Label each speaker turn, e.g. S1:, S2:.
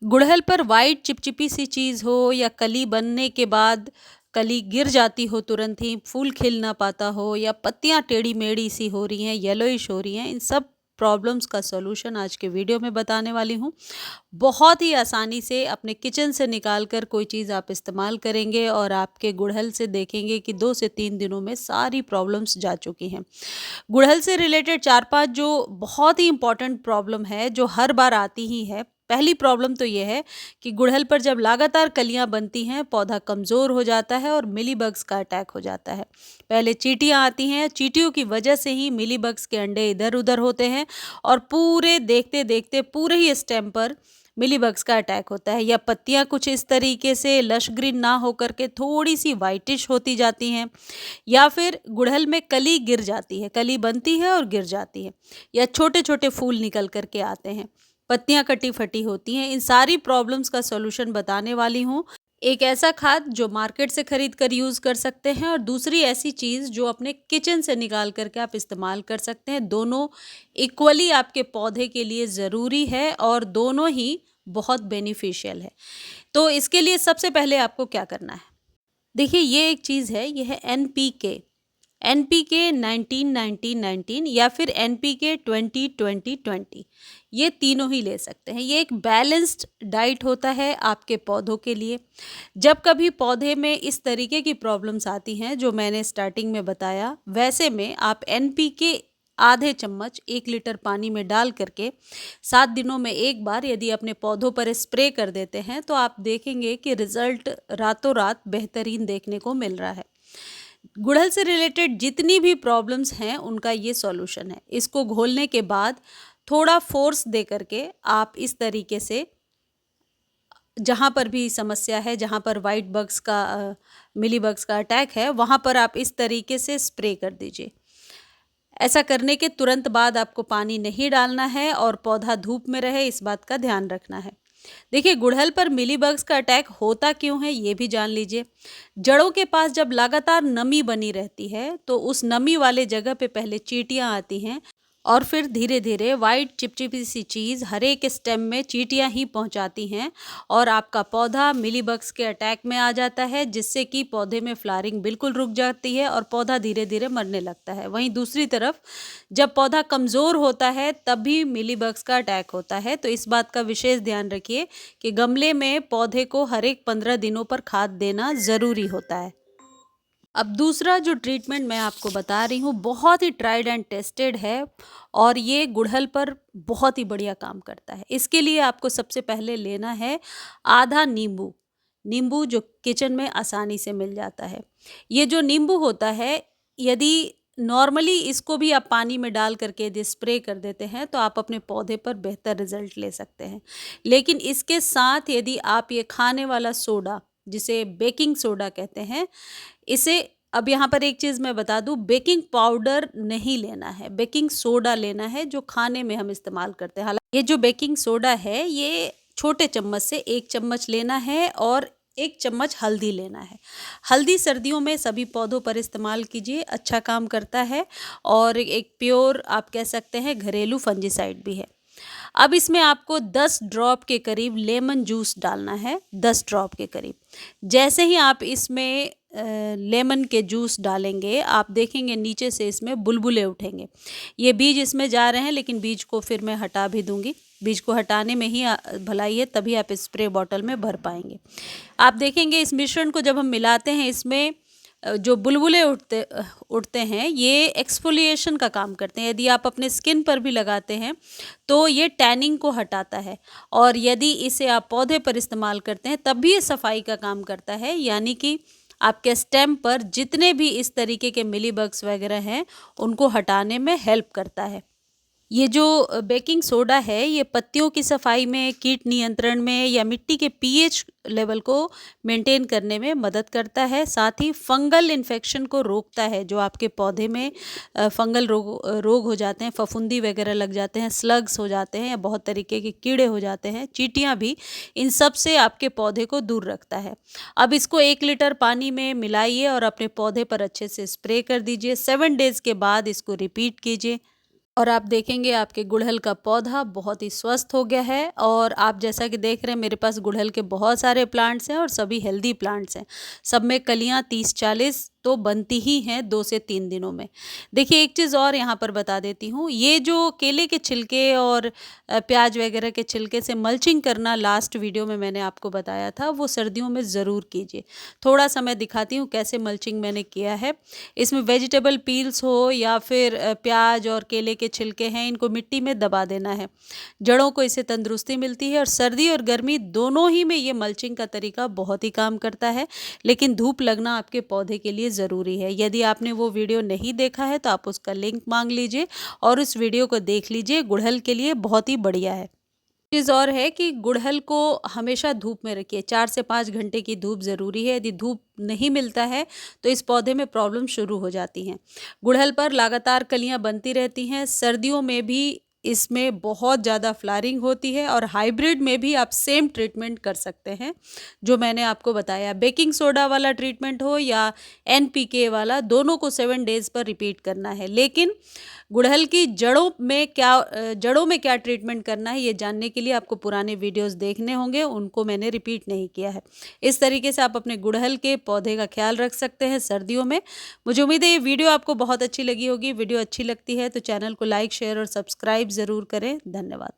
S1: गुड़हल पर वाइट चिपचिपी सी चीज़ हो या कली बनने के बाद कली गिर जाती हो तुरंत ही, फूल खिल ना पाता हो या पत्तियां टेढ़ी मेढ़ी सी हो रही हैं, येलोइश हो रही हैं, इन सब प्रॉब्लम्स का सॉल्यूशन आज के वीडियो में बताने वाली हूँ। बहुत ही आसानी से अपने किचन से निकाल कर कोई चीज़ आप इस्तेमाल करेंगे और आपके गुड़हल से देखेंगे कि 2 से 3 दिनों में सारी प्रॉब्लम्स जा चुकी हैं। गुड़हल से रिलेटेड 4-5 जो बहुत ही इंपॉर्टेंट प्रॉब्लम है, जो हर बार आती ही है। पहली प्रॉब्लम तो ये है कि गुड़हल पर जब लगातार कलियां बनती हैं, पौधा कमज़ोर हो जाता है और मिलीबग्स का अटैक हो जाता है। पहले चींटियां आती हैं, चींटियों की वजह से ही मिलीबग्स के अंडे इधर-उधर होते हैं और पूरे देखते-देखते पूरे ही स्टेम पर मिलीबग्स का अटैक होता है, या पत्तियां कुछ इस तरीके से लश ग्रीन ना होकर के थोड़ी सी वाइटिश होती जाती हैं, या फिर गुड़हल में कली गिर जाती है, कली बनती है और गिर जाती है, या छोटे छोटे फूल निकल करके आते हैं, पत्तियां कटी फटी होती हैं। इन सारी प्रॉब्लम्स का सॉल्यूशन बताने वाली हूँ। एक ऐसा खाद जो मार्केट से खरीद कर यूज़ कर सकते हैं और दूसरी ऐसी चीज़ जो अपने किचन से निकाल करके आप इस्तेमाल कर सकते हैं। दोनों इक्वली आपके पौधे के लिए ज़रूरी है और दोनों ही बहुत बेनिफिशियल है। तो इसके लिए सबसे पहले आपको क्या करना है? देखिए, ये एक चीज़ है, ये है एनपीके। एनपीके 19-19-19 या फिर एनपीके 20-20-20, ये तीनों ही ले सकते हैं। ये एक बैलेंस्ड डाइट होता है आपके पौधों के लिए। जब कभी पौधे में इस तरीके की प्रॉब्लम्स आती हैं जो मैंने स्टार्टिंग में बताया, वैसे में आप एनपीके आधे चम्मच 1 लीटर पानी में डाल करके 7 दिनों में एक बार यदि अपने पौधों पर स्प्रे कर देते हैं, तो आप देखेंगे कि रिजल्ट रातों रात बेहतरीन देखने को मिल रहा है। गुड़हल से रिलेटेड जितनी भी प्रॉब्लम्स हैं उनका ये सॉल्यूशन है। इसको घोलने के बाद थोड़ा फोर्स दे करके आप इस तरीके से, जहाँ पर भी समस्या है, जहाँ पर वाइट बग्स का मिली बग्स का अटैक है, वहाँ पर आप इस तरीके से स्प्रे कर दीजिए। ऐसा करने के तुरंत बाद आपको पानी नहीं डालना है और पौधा धूप में रहे, इस बात का ध्यान रखना है। देखिए, गुड़हल पर मिलीबग्स का अटैक होता क्यों है ये भी जान लीजिए। जड़ों के पास जब लगातार नमी बनी रहती है तो उस नमी वाले जगह पे पहले चींटियां आती हैं और फिर धीरे धीरे वाइट चिपचिपी सी चीज़ हर एक स्टेम में चींटियां ही पहुंचाती हैं और आपका पौधा मिलीबग्स के अटैक में आ जाता है, जिससे कि पौधे में फ्लावरिंग बिल्कुल रुक जाती है और पौधा धीरे धीरे मरने लगता है। वहीं दूसरी तरफ जब पौधा कमज़ोर होता है तब भी मिलीबग्स का अटैक होता है। तो इस बात का विशेष ध्यान रखिए कि गमले में पौधे को हर एक 15 दिनों पर खाद देना ज़रूरी होता है। अब दूसरा जो ट्रीटमेंट मैं आपको बता रही हूँ बहुत ही ट्राइड एंड टेस्टेड है और ये गुड़हल पर बहुत ही बढ़िया काम करता है। इसके लिए आपको सबसे पहले लेना है आधा नींबू। नींबू जो किचन में आसानी से मिल जाता है। ये जो नींबू होता है, यदि नॉर्मली इसको भी आप पानी में डाल करके यदि स्प्रे कर देते हैं तो आप अपने पौधे पर बेहतर रिजल्ट ले सकते हैं। लेकिन इसके साथ यदि आप ये खाने वाला सोडा, जिसे बेकिंग सोडा कहते हैं, इसे, अब यहाँ पर एक चीज़ मैं बता दूँ, बेकिंग पाउडर नहीं लेना है, बेकिंग सोडा लेना है जो खाने में हम इस्तेमाल करते हैं। हालांकि ये जो बेकिंग सोडा है ये छोटे चम्मच से 1 चम्मच लेना है और 1 चम्मच हल्दी लेना है। हल्दी सर्दियों में सभी पौधों पर इस्तेमाल कीजिए, अच्छा काम करता है और एक प्योर आप कह सकते हैं घरेलू फंजीसाइड भी है। अब इसमें आपको 10 ड्रॉप के करीब लेमन जूस डालना है, 10 ड्रॉप के करीब। जैसे ही आप इसमें लेमन के जूस डालेंगे, आप देखेंगे नीचे से इसमें बुलबुले उठेंगे। ये बीज इसमें जा रहे हैं, लेकिन बीज को फिर मैं हटा भी दूंगी। बीज को हटाने में ही भलाई है, तभी आप स्प्रे बॉटल में भर पाएंगे। आप देखेंगे इस मिश्रण को जब हम मिलाते हैं, इसमें जो बुलबुले उठते हैं ये एक्सफोलिएशन का काम करते हैं। यदि आप अपने स्किन पर भी लगाते हैं तो ये टैनिंग को हटाता है और यदि इसे आप पौधे पर इस्तेमाल करते हैं तब भी ये सफाई का काम करता है, यानी कि आपके स्टेम पर जितने भी इस तरीके के मिलीबग्स वगैरह हैं उनको हटाने में हेल्प करता है। ये जो बेकिंग सोडा है ये पत्तियों की सफाई में, कीट नियंत्रण में या मिट्टी के पीएच लेवल को मेंटेन करने में मदद करता है। साथ ही फंगल इन्फेक्शन को रोकता है। जो आपके पौधे में फंगल रोग हो जाते हैं, फफूंदी वगैरह लग जाते हैं, स्लग्स हो जाते हैं या बहुत तरीके के कीड़े हो जाते हैं, चींटियां भी, इन सब से आपके पौधे को दूर रखता है। अब इसको 1 लीटर पानी में मिलाइए और अपने पौधे पर अच्छे से स्प्रे कर दीजिए। 7 डेज के बाद इसको रिपीट कीजिए। और आप देखेंगे आपके गुड़हल का पौधा बहुत ही स्वस्थ हो गया है। और आप जैसा कि देख रहे हैं मेरे पास गुड़हल के बहुत सारे प्लांट्स हैं और सभी हेल्दी प्लांट्स हैं। सब में कलियां 30-40 तो बनती ही हैं 2 से 3 दिनों में। देखिए एक चीज़ और यहाँ पर बता देती हूँ, ये जो केले के छिलके और प्याज वगैरह के छिलके से मल्चिंग करना लास्ट वीडियो में मैंने आपको बताया था, वो सर्दियों में ज़रूर कीजिए। थोड़ा सा मैं दिखाती हूँ कैसे मल्चिंग मैंने किया है। इसमें वेजिटेबल पील्स हो या फिर प्याज और केले के छिलके हैं, इनको मिट्टी में दबा देना है। जड़ों को इससे तंदुरुस्ती मिलती है और सर्दी और गर्मी दोनों ही में ये मल्चिंग का तरीका बहुत ही काम करता है। लेकिन धूप लगना आपके पौधे के लिए ज़रूरी है। यदि आपने वो वीडियो नहीं देखा है तो आप उसका लिंक मांग लीजिए और उस वीडियो को देख लीजिए, गुड़हल के लिए बहुत ही बढ़िया है। चीज़ और है कि गुड़हल को हमेशा धूप में रखिए, 4 से 5 घंटे की धूप ज़रूरी है। यदि धूप नहीं मिलता है तो इस पौधे में प्रॉब्लम शुरू हो जाती हैं। गुड़हल पर लगातार कलियां बनती रहती हैं। सर्दियों में भी इसमें बहुत ज़्यादा फ्लावरिंग होती है और हाइब्रिड में भी आप सेम ट्रीटमेंट कर सकते हैं जो मैंने आपको बताया। बेकिंग सोडा वाला ट्रीटमेंट हो या एनपीके वाला, दोनों को 7 डेज़ पर रिपीट करना है। लेकिन गुड़हल की जड़ों में क्या ट्रीटमेंट करना है ये जानने के लिए आपको पुराने वीडियोस देखने होंगे, उनको मैंने रिपीट नहीं किया है। इस तरीके से आप अपने गुड़हल के पौधे का ख्याल रख सकते हैं सर्दियों में। मुझे उम्मीद है ये वीडियो आपको बहुत अच्छी लगी होगी। वीडियो अच्छी लगती है तो चैनल को लाइक, शेयर और सब्सक्राइब ज़रूर करें। धन्यवाद।